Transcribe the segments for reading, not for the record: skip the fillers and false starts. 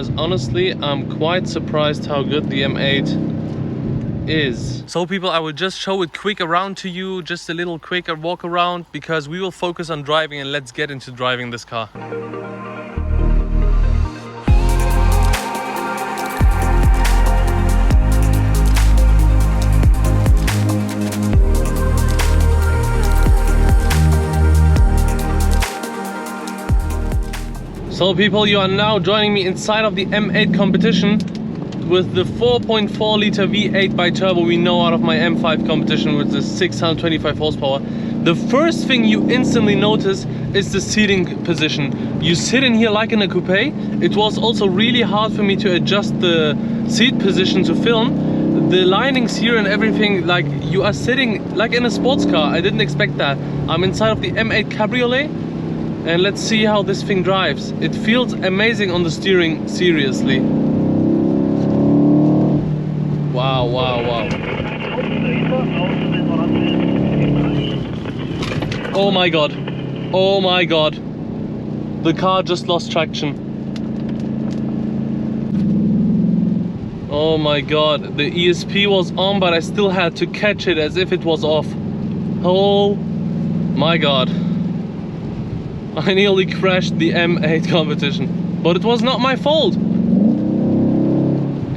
because honestly I'm quite surprised how good the M8 is. So people, I will just show it quick around to you, just a little quicker walk around, because we will focus on driving, and let's get into driving this car. So people, you are now joining me inside of the M8 competition with the 4.4 liter V8 by turbo we know out of my M5 competition with the 625 horsepower. The first thing you instantly notice is the seating position. You sit in here like in a coupe. It was also really hard for me to adjust the seat position to film. The linings here and everything, like you are sitting like in a sports car. I didn't expect that. I'm inside of the M8 Cabriolet. And let's see how this thing drives. It feels amazing on the steering, seriously. Wow, wow, wow. Oh my god. Oh my god. The car just lost traction. Oh my god. The ESP was on, but I still had to catch it as if it was off. Oh my god. I nearly crashed the M8 competition, but it was not my fault.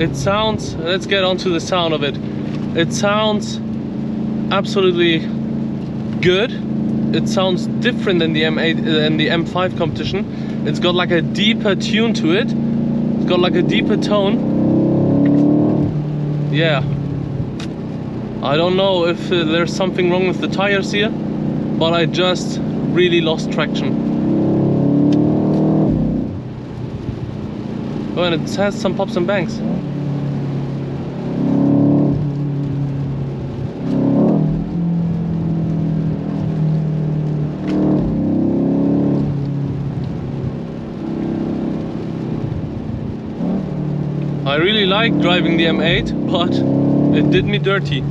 It sounds, let's get on to the sound of it. It sounds absolutely good. It sounds different than the M8 and the M5 competition. It's got like a deeper tune to it. It's got like a deeper tone. Yeah. I don't know if there's something wrong with the tires here, but I just really lost traction. Oh, and it has some pops and bangs. I really like driving the M8, but it did me dirty.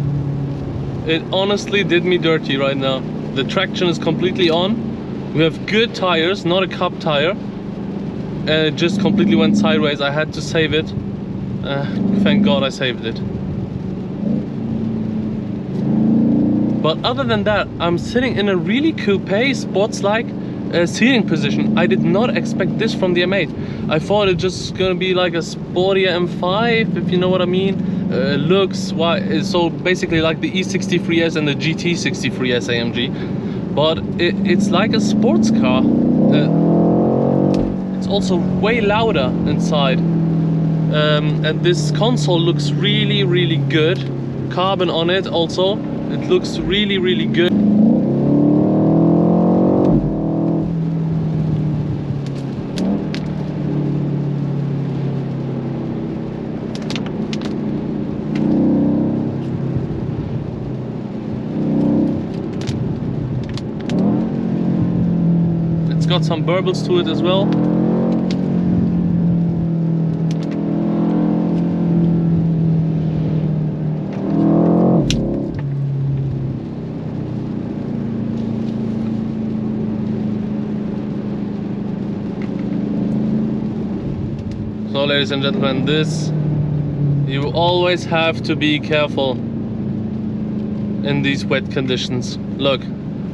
It honestly did me dirty right now. The traction is completely on. We have good tires, not a cup tire. And it just completely went sideways. I had to save it. Thank God I saved it. But other than that, I'm sitting in a really coupe, sports-like seating position. I did not expect this from the M8. I thought it just gonna be like a sportier M5, if you know what I mean. Looks so basically like the E63S and the GT63S AMG. But it's like a sports car. It's also way louder inside, and this console looks really, really good. Carbon on it also. It looks really, really good. It's got some burbles to it as well. So ladies and gentlemen, this, you always have to be careful in these wet conditions. Look,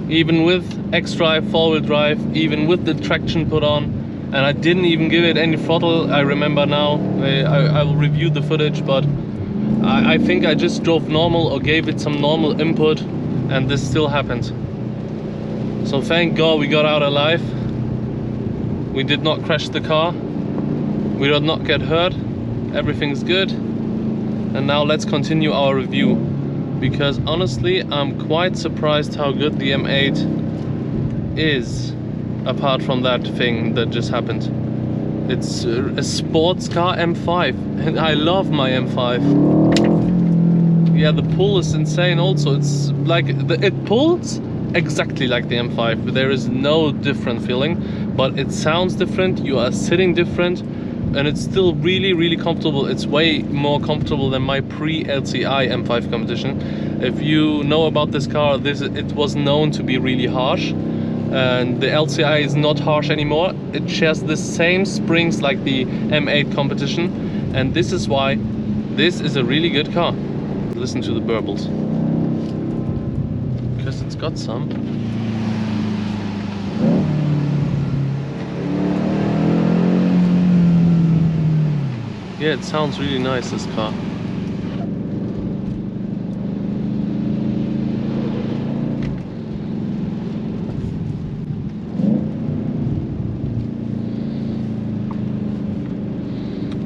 even with X-Drive, four-wheel drive, even with the traction put on, and I didn't even give it any throttle. I remember now, I will review the footage, but I think I just drove normal or gave it some normal input, and this still happened. So thank God we got out alive. We did not crash the car. We did not get hurt. Everything's good. And now let's continue our review, because honestly I'm quite surprised how good the M8 is, apart from that thing that just happened. It's a sports car M5, and I love my M5. Yeah, the pull is insane also. It's like it pulls exactly like the M5. There is no different feeling, but it sounds different. You are sitting different, and it's still really, really comfortable. It's way more comfortable than my pre-LCI M5 competition. If you know about this car, it was known to be really harsh. and the LCI is not harsh anymore. It shares the same springs like the M8 competition, and this is why this is a really good car. Listen to the burbles, because it's got some. Yeah, it sounds really nice, this car.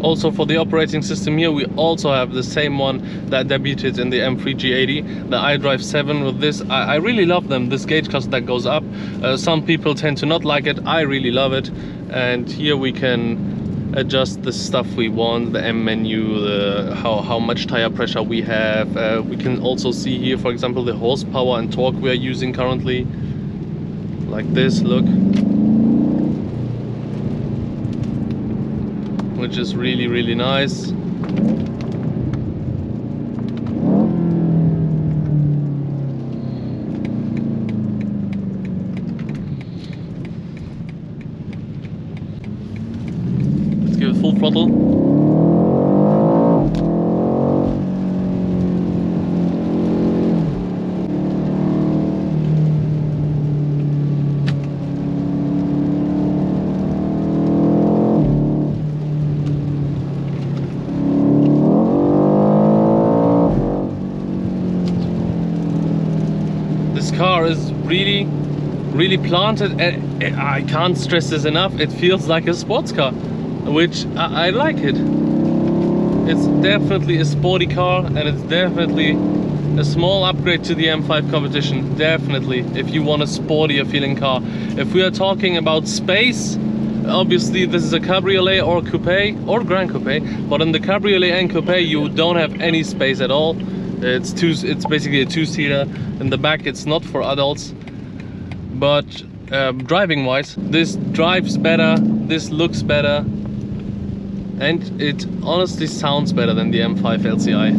Also, for the operating system here, we also have the same one that debuted in the M3 G80, the iDrive 7. With this, I really love them, this gauge cluster that goes up. Some people tend to not like it, I really love it. And here we can adjust the stuff we want, the M menu, how much tire pressure we have. We can also see here, for example, the horsepower and torque we are using currently. Like this, look. Which is really, really nice. Let's give it full throttle. This car is really planted, and I can't stress this enough. It feels like a sports car, which I like it. It's definitely a sporty car, and it's definitely a small upgrade to the M5 competition. Definitely, if you want a sportier feeling car. If we are talking about space, obviously this is a Cabriolet or coupe or Grand Coupe, but in the Cabriolet and coupe you don't have any space at all. It's basically a two-seater. In the back it's not for adults, but driving wise, this drives better, this looks better, and it honestly sounds better than the M5 LCI.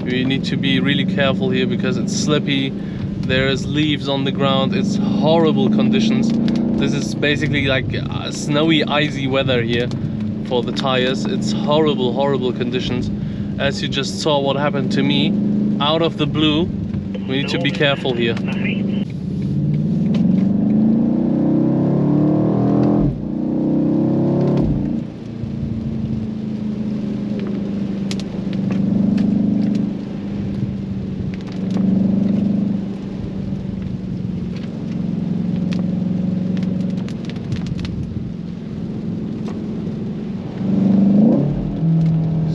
We need to be really careful here because it's slippy, there's leaves on the ground, it's horrible conditions. This is basically like snowy, icy weather here for the tires. It's horrible conditions. As you just saw what happened to me out of the blue, we need to be careful here.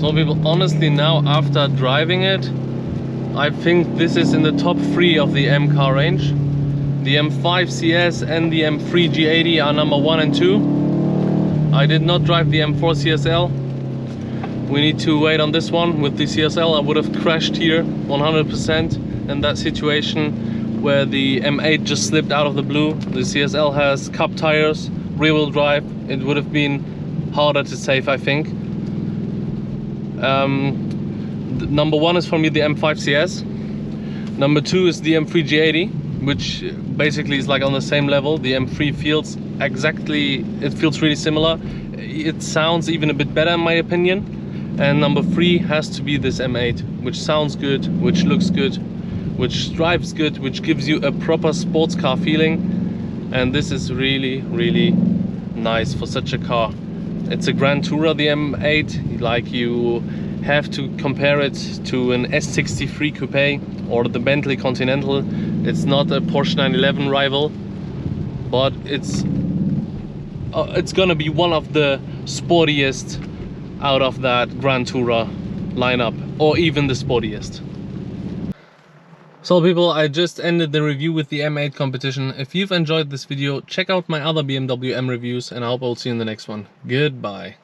So people, honestly now after driving it, I think this is in the top 3 of the M car range. The M5 CS and the M3 G80 are number 1 and 2. I did not drive the M4 CSL. We need to wait on this one. With the CSL I would have crashed here 100% in that situation where the M8 just slipped out of the blue. The CSL has cup tires, rear wheel drive. It would have been harder to save, I think. Number 1 is for me the M5 CS. Number 2 is the M3 G80, which basically is like on the same level. The M3 feels it feels really similar. It sounds even a bit better in my opinion. And number 3 has to be this M8, which sounds good, which looks good, which drives good, which gives you a proper sports car feeling. And this is really nice for such a car. It's a Grand Tourer, the M8, like you have to compare it to an S63 Coupe or the Bentley Continental. It's not a Porsche 911 rival, but it's gonna be one of the sportiest out of that Grand Tourer lineup, or even the sportiest. So people, I just ended the review with the M8 competition. If you've enjoyed this video, check out my other BMW M reviews, and I hope I'll see you in the next one. Goodbye.